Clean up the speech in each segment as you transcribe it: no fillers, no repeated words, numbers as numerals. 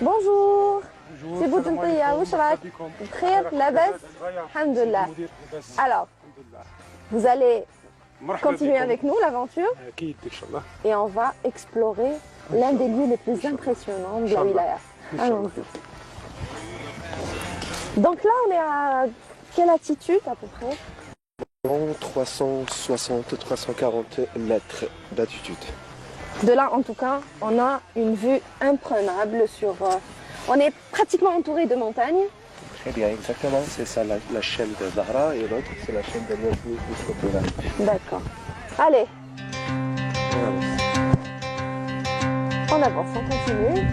Bonjour. Bonjour, C'est salam Boutountaya, alaikum, Wishrak. marhaba bikum. Khayr, labas. Alhamdulillah. Alors, vous allez continuer avec nous l'aventure أكيد إن شاء الله. et on va explorer l'un des lieux les plus impressionnants de la wilaya. Allons-y. Donc là, on est à quelle altitude à peu près? 360-340 mètres d'altitude. De là, en tout cas, on a une vue imprenable sur... on est pratiquement entouré de montagnes. Très bien, exactement. C'est ça la chaîne de Zahra et l'autre, c'est la chaîne de Yasmi de ce côté-là. D'accord. Allez, Voilà. on avance, on continue.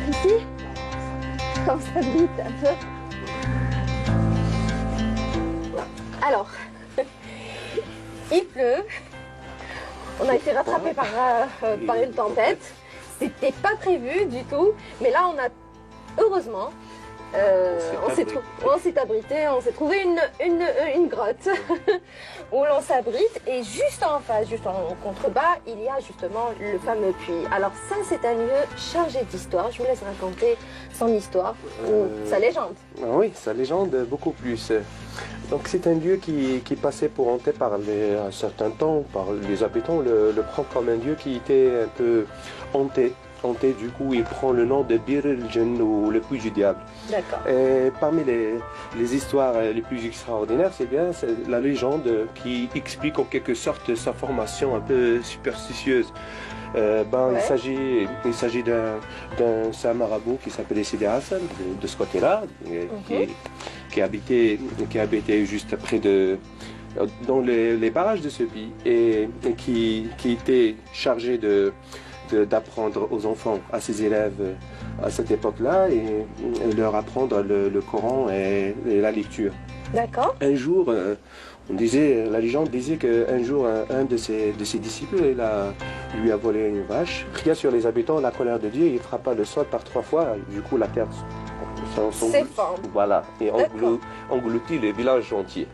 Ici, comme ça brille un peu. Alors, il pleut. On a été rattrapé par une tempête. C'était pas prévu du tout. Mais là, on a heureusement, on s'est abrité, on s'est trouvé une grotte où l'on s'abrite. Et juste en face, juste en contrebas, il y a justement le fameux puits. Alors ça, c'est un lieu chargé d'histoire. Je vous laisse raconter son histoire ou sa légende. Oui, sa légende beaucoup plus. Donc c'est un lieu qui passait pour hanté par un certain temps par les habitants, le prend comme un lieu qui était un peu hanté. Du coup, il prend le nom de Bir el-Jinn ou le puits du diable. D'accord. Et parmi les histoires les plus extraordinaires, c'est bien la légende qui explique en quelque sorte sa formation un peu superstitieuse. Ouais. Il s'agit d'un saint marabout qui s'appelait Sidi Hassan, de ce côté-là, qui habitait juste près dans les barrages de ce puits et qui était chargé d'apprendre aux enfants, à ses élèves à cette époque-là, et leur apprendre le Coran et la lecture. D'accord. Un jour, la légende disait qu'un jour, un de ses disciples lui a volé une vache. Pria sur les habitants la colère de Dieu, il frappa le sol par 3 fois, du coup la terre S'effondre. voilà, et engloutit le village entier.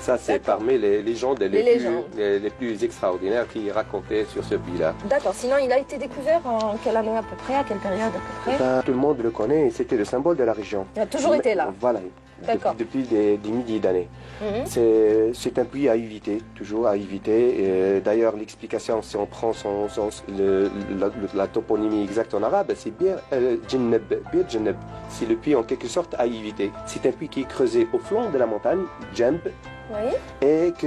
Ça, c'est parmi les légendes les plus extraordinaires qui racontaient sur ce puits-là. D'accord. Sinon, il a été découvert en quelle année à peu près? À quelle période à peu près? Tout le monde le connaît, c'était le symbole de la région. Il a toujours été là. Voilà, depuis des milliers d'années. C'est un puits à éviter, toujours à éviter. D'ailleurs, l'explication, si on prend la toponymie exacte en arabe, c'est Bir Janneb. C'est le puits en quelque sorte à éviter. C'est un puits qui est creusé au flanc de la montagne, Jamb, Oui. et que